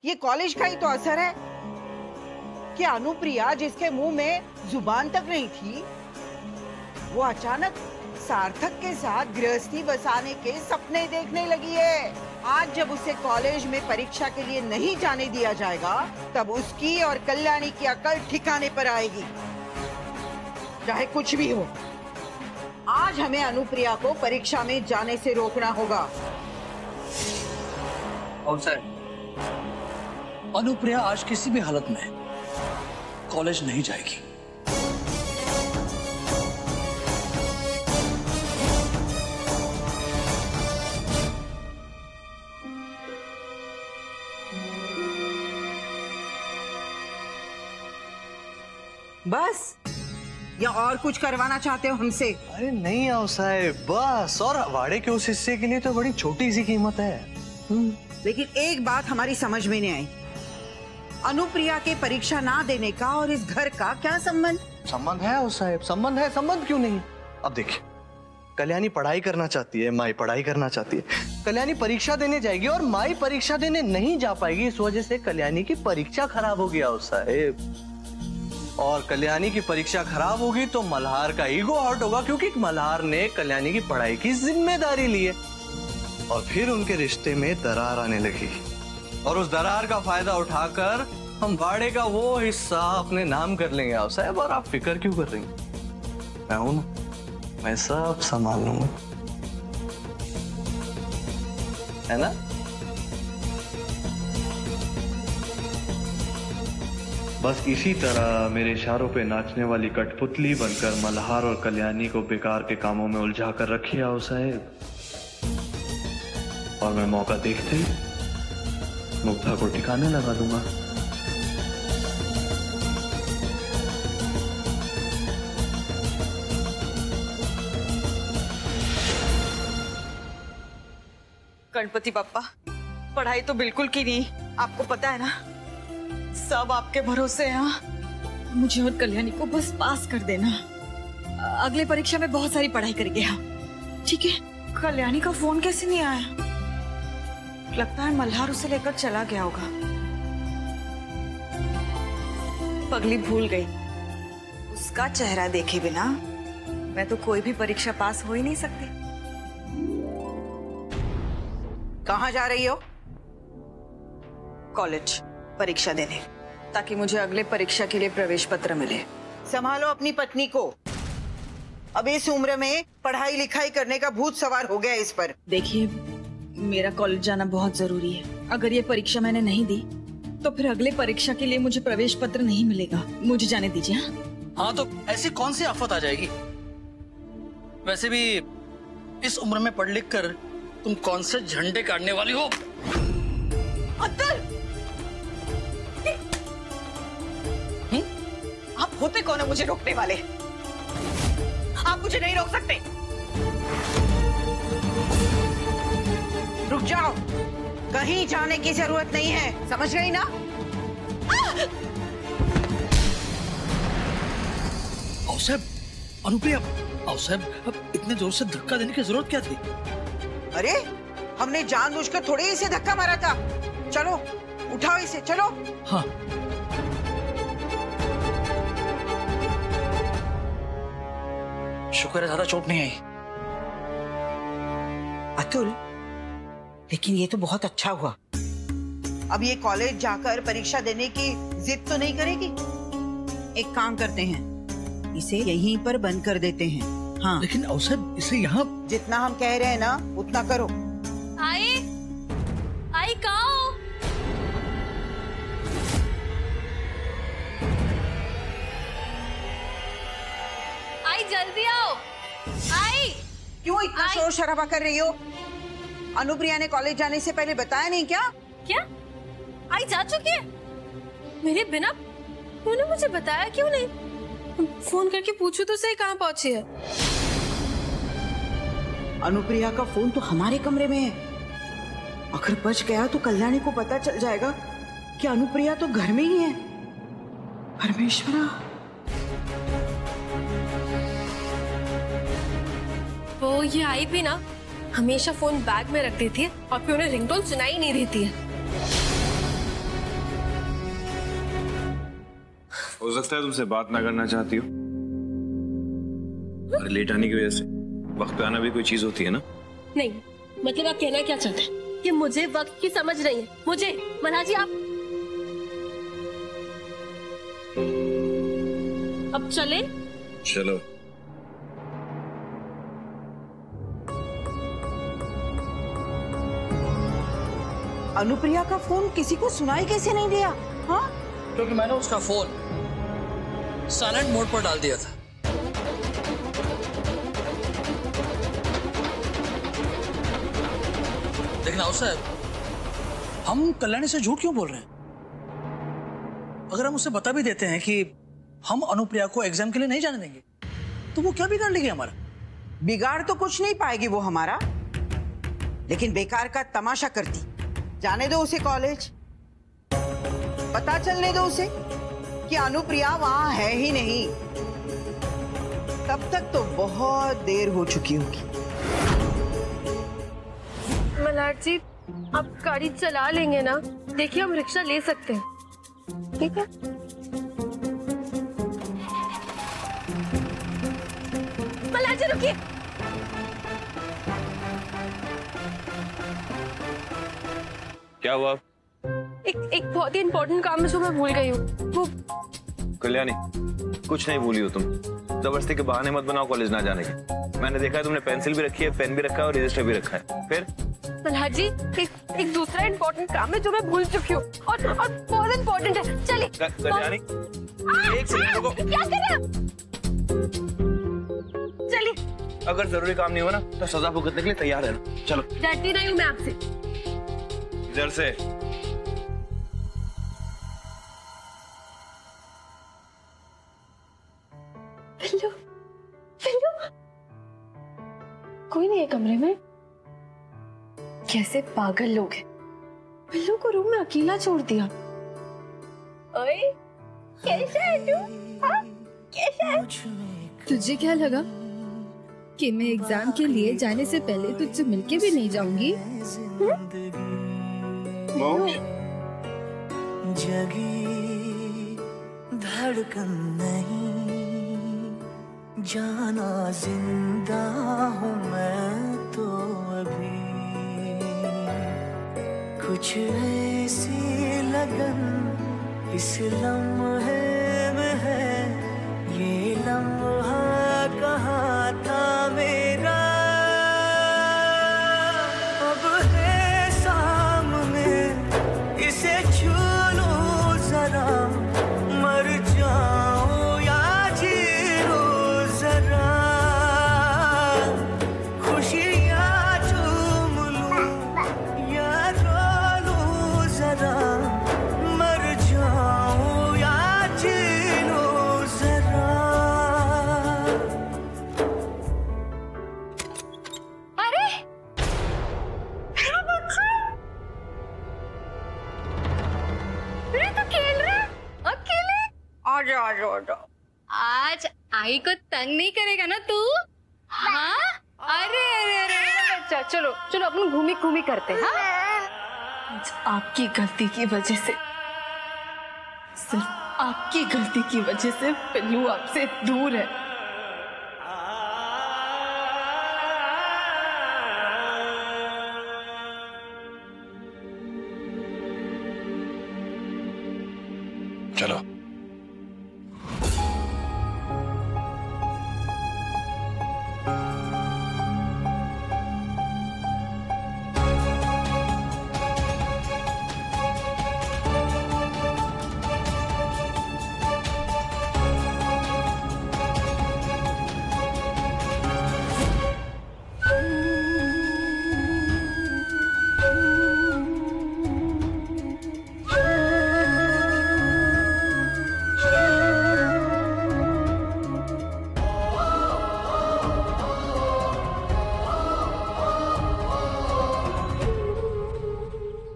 ये कॉलेज का ही तो असर है कि अनुप्रिया, जिसके मुंह में जुबान तक नहीं थी, वो अचानक सार्थक के साथ गृहस्थी बसाने के सपने देखने लगी है। आज जब उसे कॉलेज में परीक्षा के लिए नहीं जाने दिया जाएगा, तब उसकी और कल्याणी की अकल ठिकाने पर आएगी। चाहे कुछ भी हो, आज हमें अनुप्रिया को परीक्षा में जाने से रोकना होगा। अवसर, अनुप्रिया आज किसी भी हालत में कॉलेज नहीं जाएगी। बस, या और कुछ करवाना चाहते हो हमसे? अरे नहीं आओ साहब, बस। और वाड़े के उस हिस्से के लिए तो बड़ी छोटी सी कीमत है। लेकिन एक बात हमारी समझ में नहीं आई, अनुप्रिया के परीक्षा ना देने का और इस घर का क्या संबंध? संबंध है आओ साहब, संबंध है। संबंध क्यों नहीं? अब देखिए, कल्याणी पढ़ाई करना चाहती है, माई पढ़ाई करना चाहती है। कल्याणी परीक्षा देने जाएगी और माई परीक्षा देने नहीं जा पाएगी। इस वजह से कल्याणी की परीक्षा खराब हो गया आओ साहब। और कल्याणी की परीक्षा खराब होगी तो मल्हार का ईगो हर्ट होगा, क्योंकि मल्हार ने कल्याणी की पढ़ाई की जिम्मेदारी ली है। और फिर उनके रिश्ते में दरार आने लगी, और उस दरार का फायदा उठाकर हम वाड़े का वो हिस्सा अपने नाम कर लेंगे आओ साहब। और आप फिक्र क्यों कर रही हैं? मैं हूं ना, मैं सब संभाल लूंगा, है ना? बस इसी तरह मेरे इशारों पे नाचने वाली कठपुतली बनकर मल्हार और कल्याणी को बेकार के कामों में उलझा कर रखिए आओ साहेब। और मैं मौका देखते ही मुग्धा को ठिकाने लगा दूंगा। गणपति बप्पा, पढ़ाई तो बिल्कुल की नहीं, आपको पता है ना, सब आपके भरोसे हैं। मुझे और कल्याणी को बस पास कर देना। अगले परीक्षा में बहुत सारी पढ़ाई करेंगे हम, ठीक है? कल्याणी का फोन कैसे नहीं आया? लगता है मल्हार उसे लेकर चला गया होगा। पगली भूल गई, उसका चेहरा देखे बिना मैं तो कोई भी परीक्षा पास हो ही नहीं सकती। कहाँ जा रही हो? कॉलेज परीक्षा देने, ताकि मुझे अगले परीक्षा के लिए प्रवेश पत्र मिले। संभालो अपनी पत्नी को। अब इस उम्र में पढ़ाई लिखाई करने का भूत सवार हो गया इस पर। देखिए, मेरा कॉलेज जाना बहुत जरूरी है। अगर ये परीक्षा मैंने नहीं दी तो फिर अगले परीक्षा के लिए मुझे प्रवेश पत्र नहीं मिलेगा। मुझे जाने दीजिए। हाँ, तो ऐसी कौन सी आफत आ जाएगी? वैसे भी इस उम्र में पढ़ लिख कर तुम कौन से झंडे काटने वाली हो? अब्दुल, आप होते कौन है मुझे रोकने वाले? आप मुझे नहीं रोक सकते। रुक जाओ, कहीं जाने की जरूरत नहीं है, समझ गई ना? साहब, अनुप्रिया, साहब, इतने जोर से धक्का देने की जरूरत क्या थी? अरे, हमने जानबूझकर थोड़े इसे धक्का मारा था। चलो, उठाओ इसे, चलो। हाँ। शुक्र है ज्यादा चोट नहीं आई। अतुल, लेकिन ये तो बहुत अच्छा हुआ। अब ये कॉलेज जाकर परीक्षा देने की जिद तो नहीं करेगी। एक काम करते हैं, इसे यहीं पर बंद कर देते हैं। हाँ, लेकिन अवसर इसे यहाँ, जितना हम कह रहे हैं ना उतना करो। आई कहाँ हो? आई जल्दी आओ। आई, क्यों इतना शोर शराबा कर रही हो? अनुप्रिया ने कॉलेज जाने से पहले बताया नहीं क्या? क्या आई जा चुकी है मेरे बिना? उन्होंने मुझे बताया क्यों नहीं? फोन करके पूछू तो सही, कहाँ पहुंची है? अनुप्रिया का फोन तो हमारे कमरे में है। अगर बच गया तो कल्याणी को पता चल जाएगा कि अनुप्रिया तो घर में ही है। परमेश्वरा, वो ये आई भी ना हमेशा फोन बैग में रख देती है और फिर उन्हें रिंगटोन सुनाई नहीं देती है। हो सकता है तुमसे बात ना करना चाहती हो, और लेट आने की वजह से। वक्त पे आना भी कोई चीज होती है ना। नहीं, मतलब आप कहना क्या चाहते हैं कि मुझे वक्त की समझ नहीं है? मुझे मल्हार जी, आप अब चले? चलो। अनुप्रिया का फोन किसी को सुनाई कैसे नहीं दिया? हाँ, क्योंकि मैंने उसका फोन साइलेंट मोड पर डाल दिया था। लेकिन आओ साहब, हम कल्याणी से झूठ क्यों बोल रहे हैं? अगर हम उसे बता भी देते हैं कि हम अनुप्रिया को एग्जाम के लिए नहीं जाने देंगे, तो वो क्या बिगाड़ लेगी हमारा? बिगाड़ तो कुछ नहीं पाएगी वो हमारा, लेकिन बेकार का तमाशा करती। जाने दो उसे कॉलेज, पता चलने दो उसे कि अनुप्रिया वहां है ही नहीं। तब तक तो बहुत देर हो चुकी होगी। मल्हार जी, आप गाड़ी चला लेंगे ना? देखिए, हम रिक्शा ले सकते हैं, ठीक है? मल्हार जी रुकिए। क्या हुआ? एक बहुत ही इम्पोर्टेंट काम है जो मैं भूल गई हूँ। वो कल्याणी, कुछ नहीं भूली हो तुम। जबरदस्ती के बहाने मत बनाओ कॉलेज ना जाने के। मैंने देखा है तुमने पेंसिल भी रखी है, पेन भी रखा है और रजिस्टर भी रखा है। फिर मल्हार जी, एक दूसरा इम्पोर्टेंट काम है जो मैं भूल चुकी हूँ, और बहुत इम्पोर्टेंट है। चलिए। कल्याणी, एक सेकंड रुको। क्या कर रहे हैं? चलिए। अगर जरूरी काम नहीं हो ना तो सजा भुगतने के लिए तैयार है। चलो। डरती नहीं हूँ मैं आपसे। इधर से। पिल्लू, पिल्लू, कोई नहीं है कमरे में। कैसे पागल लोग हैं, पिल्लू को रूम में अकेला छोड़ दिया। ओए, कैसा है तू? हाँ, कैसा है? तुझे क्या लगा कि मैं एग्जाम के लिए जाने से पहले तुझसे मिलके भी नहीं जाऊंगी? जगी धड़कन नहीं, जाना जिंदा हूँ मैं तो अभी। कुछ ऐसी लगन इस लम्हे में है, ये लम्हा कहाँ था मेरा। अब है सामने, इसे छू लो जरा, मर जाऊं या जी लो जरा। खुशियाँ चूम लूं या रो लूं जरा, मर जाऊं या जी लो जरा। अरे तो खेल रहा है अकेले? आजा आजा आजा। आज आई को तंग नहीं करेगा ना तू? हाँ? अरे अरे अरे अच्छा, चलो चलो अपन घूमी घूमी करते हैं। हाँ? आज आपकी गलती की वजह से, सिर्फ आपकी गलती की वजह से पिल्लू आपसे दूर है। चलो।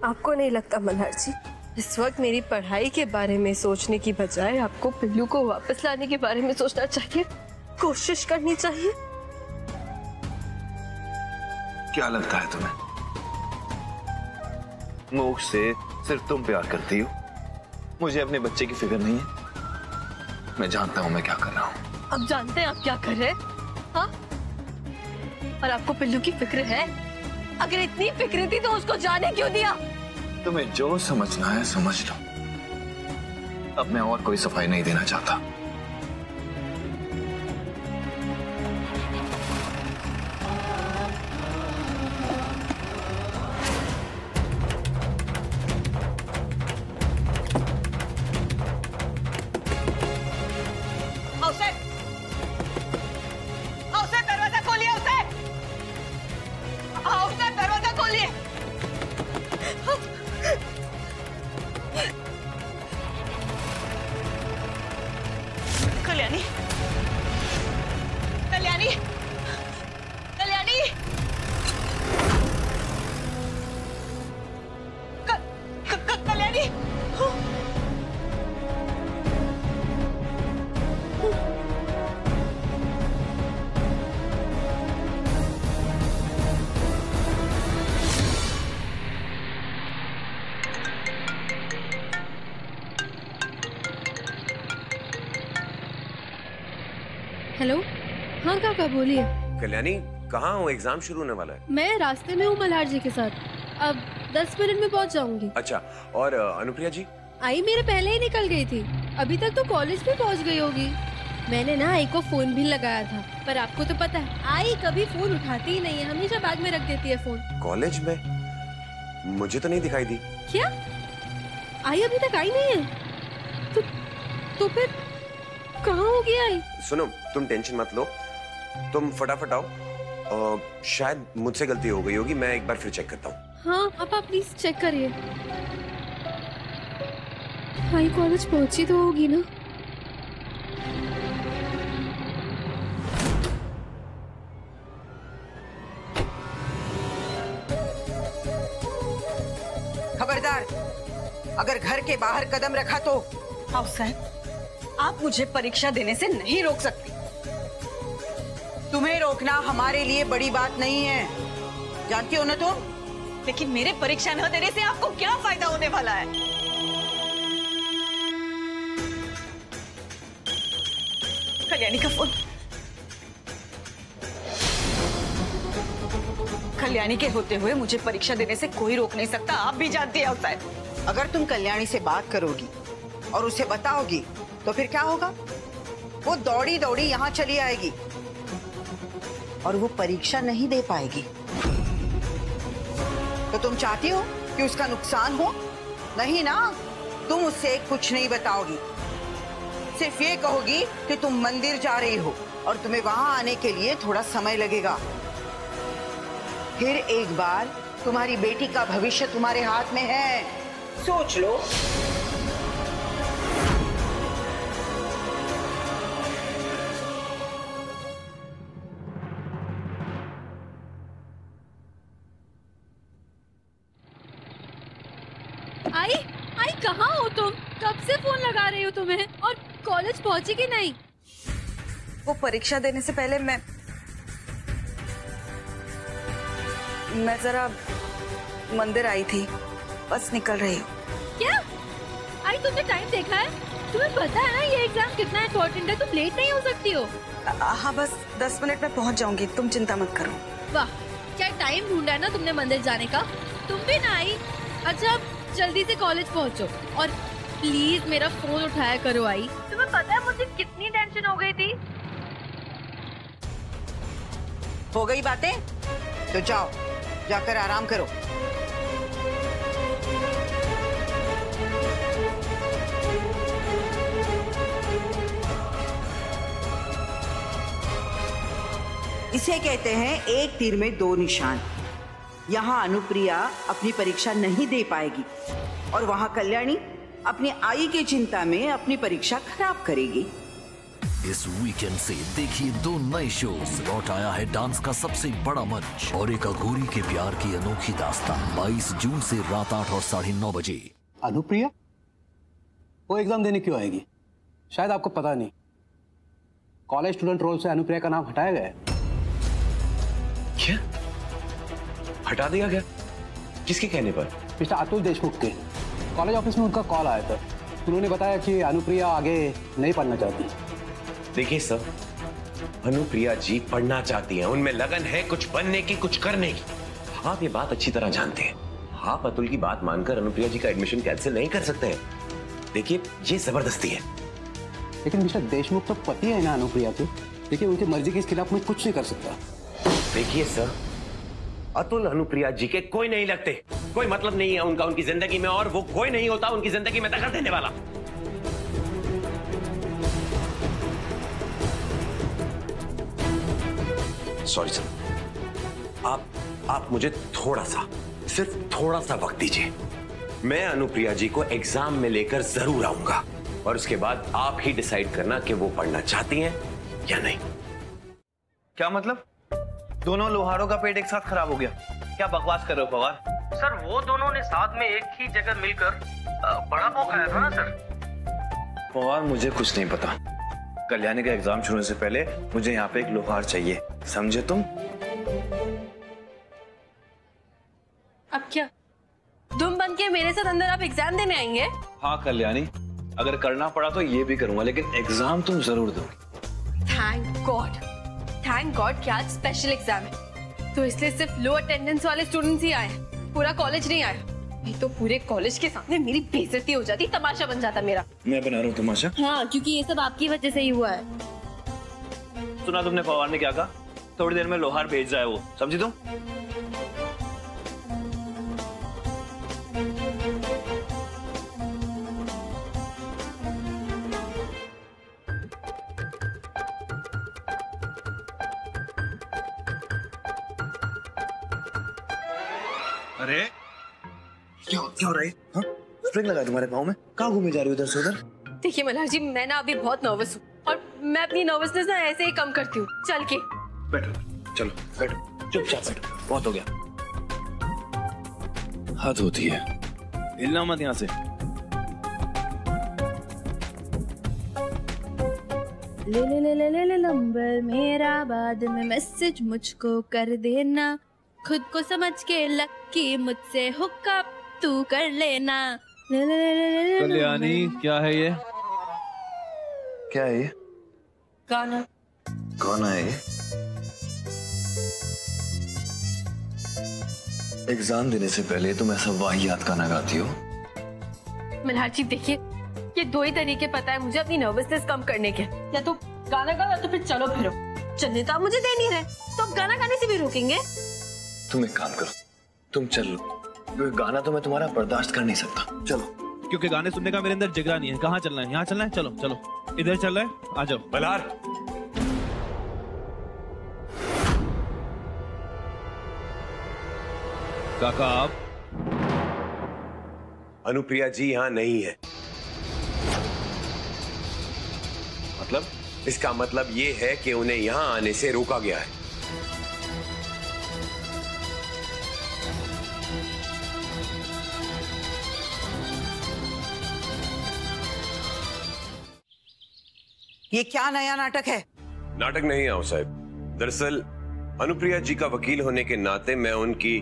आपको नहीं लगता मल्हार जी, इस वक्त मेरी पढ़ाई के बारे में सोचने की बजाय आपको पिल्लू को वापस लाने के बारे में सोचना चाहिए, कोशिश करनी चाहिए? क्या लगता है तुम्हें? मोक्ष से सिर्फ तुम प्यार करती हो, मुझे अपने बच्चे की फिक्र नहीं है। मैं जानता हूँ मैं क्या कर रहा हूँ। अब जानते हैं आप क्या कर रहे हैं? हाँ? और आपको पिल्लू की फिक्र है? अगर इतनी फिक्र थी तो उसको जाने क्यों दिया? तुम्हें जो समझना है समझ लो। अब मैं और कोई सफाई नहीं देना चाहता। कल्याणी, कल्याणी, कल्याणी, कल्याणी। हेलो, हाँ काका बोलिए। कल्याणी कहाँ हो? एग्जाम शुरू होने वाला है। मैं रास्ते में हूँ मल्हार जी के साथ, अब 10 मिनट में पहुँच जाऊंगी। अच्छा, और अनुप्रिया जी? आई मेरे पहले ही निकल गई थी, अभी तक तो कॉलेज भी पहुँच गई होगी। मैंने ना आई को फोन भी लगाया था, पर आपको तो पता है आई कभी फोन उठाती ही नहीं है, हमेशा बैग में रख देती है फोन। कॉलेज में? मुझे तो नहीं दिखाई दी। क्या? आई अभी तक आई नहीं है? तो फिर कहाँ होगी आई? सुनो, तुम टेंशन मत लो, तुम फटाफट आओ। शायद मुझसे गलती हो गई होगी, मैं एक बार फिर चेक करता हूँ। हाँ, आप प्लीज चेक करिए। आई कॉलेज पहुंची तो होगी ना? खबरदार, अगर घर के बाहर कदम रखा तो। हाउस साहब, आप मुझे परीक्षा देने से नहीं रोक सकती। तुम्हें रोकना हमारे लिए बड़ी बात नहीं है, जानती हो ना तुम? लेकिन मेरे परीक्षा न देने से आपको क्या फायदा होने वाला है? कल्याणी का फोन। कल्याणी के होते हुए मुझे परीक्षा देने से कोई रोक नहीं सकता, आप भी जानती है साहब। अगर तुम कल्याणी से बात करोगी और उसे बताओगी तो फिर क्या होगा? वो दौड़ी दौड़ी यहाँ चली आएगी और वो परीक्षा नहीं दे पाएगी। तो तुम चाहती हो कि उसका नुकसान हो? नहीं ना, तुम उससे कुछ नहीं बताओगी, सिर्फ ये कहोगी कि तुम मंदिर जा रही हो और तुम्हें वहां आने के लिए थोड़ा समय लगेगा। फिर एक बार तुम्हारी बेटी का भविष्य तुम्हारे हाथ में है, सोच लो। आई कहाँ हो तुम? कब से फोन लगा रही हो तुम्हें? और कॉलेज पहुंची कि नहीं? वो परीक्षा देने से पहले मैं जरा मंदिर आई थी, बस निकल रही हूँ। क्या? आई तुमने टाइम देखा है? तुम्हें पता है ना ये एग्जाम कितना इम्पोर्टेंट है, तुम लेट नहीं हो सकती हो। हाँ, बस 10 मिनट में पहुँच जाऊंगी, तुम चिंता मत करो। वाह, क्या टाइम ढूंढा है ना तुमने मंदिर जाने का। तुम भी ना आई। अच्छा, जल्दी से कॉलेज पहुंचो और प्लीज मेरा फोन उठाया करो। आई, तुम्हें पता है मुझे कितनी टेंशन हो गई थी। हो गई बातें तो जाओ, जाकर आराम करो। इसे कहते हैं एक तीर में दो निशान। यहाँ अनुप्रिया अपनी परीक्षा नहीं दे पाएगी और वहाँ कल्याणी अपनी आई की चिंता में अपनी परीक्षा खराब करेगी। इस वीकेंड से देखिए 2 नए शोज। लौट आया है डांस का सबसे बड़ा मंच और एक अघोरी के प्यार की अनोखी दास्तान। 22 जून से रात 8 और 9:30 बजे। अनुप्रिया वो एग्जाम देने क्यों आएगी? शायद आपको पता नहीं, कॉलेज स्टूडेंट रोल से अनुप्रिया का नाम हटाया गया है। क्या? हटा दिया गया? किसके कहने पर? मिस्टर अतुल देशमुख के। कॉलेज ऑफिस में उनका कॉल आया था, उन्होंने बताया कि अनुप्रिया आगे नहीं पढ़ना चाहती। देखिए सर, अनुप्रिया जी पढ़ना चाहती हैं, उनमें लगन है कुछ बनने की, कुछ करने की। आप ये बात अच्छी तरह जानते हैं। आप अतुल की बात मानकर अनुप्रिया जी का एडमिशन कैंसिल नहीं कर सकते हैं। देखिए ये जबरदस्ती है। लेकिन मिस्टर देशमुख तो पति है ना अनुप्रिया के। देखिए उनकी मर्जी के खिलाफ मैं कुछ नहीं कर सकता। देखिए सर, अतुल अनुप्रिया जी के कोई नहीं लगते, कोई मतलब नहीं है उनका उनकी जिंदगी में, और वो कोई नहीं होता उनकी जिंदगी में दखल देने वाला। सॉरी सर, आप मुझे थोड़ा सा, सिर्फ थोड़ा सा वक्त दीजिए। मैं अनुप्रिया जी को एग्जाम में लेकर जरूर आऊंगा और उसके बाद आप ही डिसाइड करना कि वो पढ़ना चाहती हैं या नहीं। क्या मतलब? दोनों लोहारों का पेट एक साथ खराब हो गया? क्या बकवास कर रहे हो पवार? सर वो दोनों ने साथ में एक ही जगह मिलकर बड़ा पाव खाया था ना सर। पवार मुझे कुछ नहीं पता। कल्याणी का एग्जाम शुरू से पहले मुझे यहाँ पे एक लोहार चाहिए, समझे तुम? अब क्या तुम बन के मेरे साथ अंदर आप एग्जाम देने आएंगे? हाँ कल्याणी, अगर करना पड़ा तो ये भी करूंगा, लेकिन एग्जाम तुम जरूर दोगे। थैंक गॉड कि आज स्पेशल एग्जाम है, तो इसलिए सिर्फ लो अटेंडेंस वाले स्टूडेंट्स ही आए, पूरा कॉलेज नहीं आया। नहीं तो पूरे कॉलेज के सामने मेरी बेइज्जती हो जाती, तमाशा बन जाता मेरा। मैं बना रहा हूँ तमाशा? हाँ, क्योंकि ये सब आपकी वजह से ही हुआ है। सुना तुमने पवार ने क्या कहा? थोड़ी देर में लोहार भेज रहा है वो, समझी तुम? अरे क्या हो रहा है? हाँ? स्प्रिंग लगा तुम्हारे पाँव में? कहाँ घूमे जा रही हो इधर से उधर? देखिए मल्हार जी, मैं ना अभी बहुत नर्वस हूँ और मैं अपनी नर्वसनेस ना ऐसे ही कम करती हूँ। चल के बैठो, चलो बैठो, चुपचाप बैठो, बहुत हो गया। हद होती है, हिलना मत यहाँ से। ले ले ले ले ले ले नंबर मेरा, बाद में मैसेज मुझको कर देना, खुद को समझ के लकी मुझसे हुक्का तू कर लेना। ले ले ले ले ले कल्याणी क्या है ये? क्या है ये? गाना। गाना है ये? एग्जाम देने से पहले तुम ऐसा वाहियात गाना गाती हो? मल्हार जी देखिए, ये दो ही तरीके पता है मुझे अपनी नर्वसनेस कम करने के, या तो गाना गाओ या तो फिर चलो फिरो। चलने तो आप मुझे दे नहीं रहे, तो आप गाना गाने से भी रोकेंगे? तुम एक काम करो, तुम चल लो, क्योंकि गाना तो मैं तुम्हारा बर्दाश्त कर नहीं सकता। चलो। क्योंकि गाने सुनने का मेरे अंदर जिगरा नहीं है। कहाँ चलना है? यहाँ चलना है? चलो चलो, इधर चल रहा है, आ जाओ। मल्हार, काका आप? अनुप्रिया जी यहाँ नहीं है। मतलब? इसका मतलब ये है कि उन्हें यहाँ आने से रोका गया है। ये क्या नया नाटक है? नाटक नहीं आओ साहब, दरअसल अनुप्रिया जी का वकील होने के नाते मैं उनकी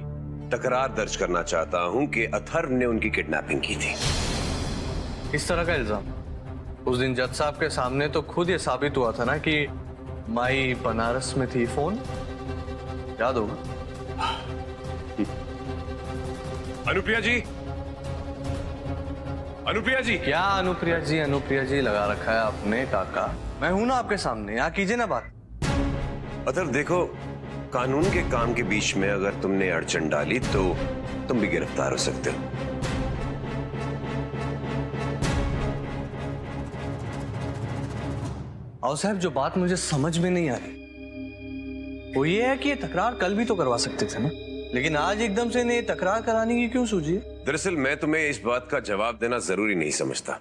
तकरार दर्ज करना चाहता हूं कि अथर्व ने उनकी किडनैपिंग की थी। इस तरह का इल्जाम उस दिन जज साहब के सामने तो खुद ये साबित हुआ था ना कि माई बनारस में थी। फोन याद होगा? अनुप्रिया जी, अनुप्रिया जी। क्या अनुप्रिया जी लगा रखा है आपने काका? मैं हूं ना आपके सामने, यहाँ कीजिए ना बात। अथर्व देखो, कानून के काम के बीच में अगर तुमने अड़चन डाली तो तुम भी गिरफ्तार हो सकते हो। और साहब जो बात मुझे समझ में नहीं आ रही वो ये है कि ये तकरार कल भी तो करवा सकते थे ना, लेकिन आज एकदम से इन्हें तकरार कराने की क्यों सूझी? दरअसल मैं तुम्हें इस बात का जवाब देना जरूरी नहीं समझता,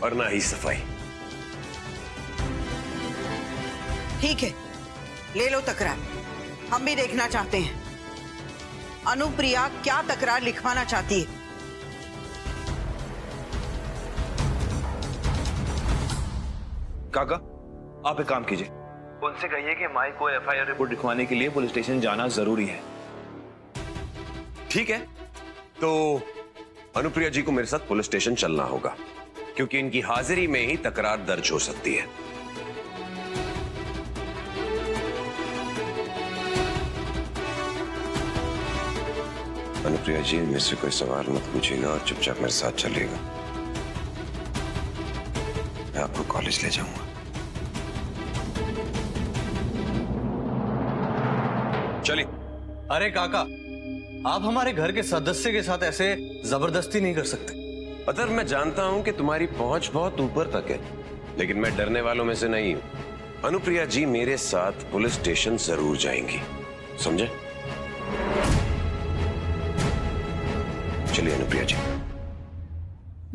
और ना ही सफाई। ठीक है, ले लो तकरार, हम भी देखना चाहते हैं अनुप्रिया क्या तकरार लिखवाना चाहती है। काका आप एक काम कीजिए, उनसे कहिए कि माई को एफआईआर रिपोर्ट लिखवाने के लिए पुलिस स्टेशन जाना जरूरी है। ठीक है, तो अनुप्रिया जी को मेरे साथ पुलिस स्टेशन चलना होगा। क्योंकि इनकी हाजिरी में ही तकरार दर्ज हो सकती है। अनुप्रिया जी, मेरे से कोई सवाल मत पूछिएगा और चुपचाप मेरे साथ चलिएगा। मैं आपको कॉलेज ले जाऊंगा। चलिए। अरे काका, आप हमारे घर के सदस्य के साथ ऐसे जबरदस्ती नहीं कर सकते। अतर, मैं जानता हूं कि तुम्हारी पहुंच बहुत ऊपर तक है, लेकिन मैं डरने वालों में से नहीं हूं। अनुप्रिया जी मेरे साथ पुलिस स्टेशन जरूर जाएंगी, समझे? चलिए अनुप्रिया जी।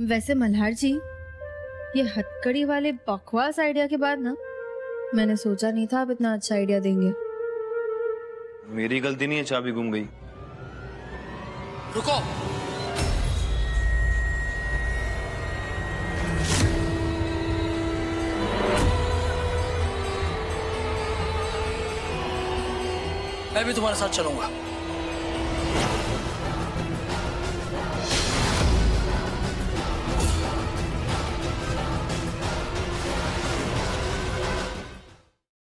वैसे मल्हार जी, ये हथकड़ी वाले बकवास आइडिया के बाद ना, मैंने सोचा नहीं था आप इतना अच्छा आइडिया देंगे। मेरी गलती नहीं है, चाबी गुम गई। रुको। मैं भी तुम्हारे साथ चलूंगा।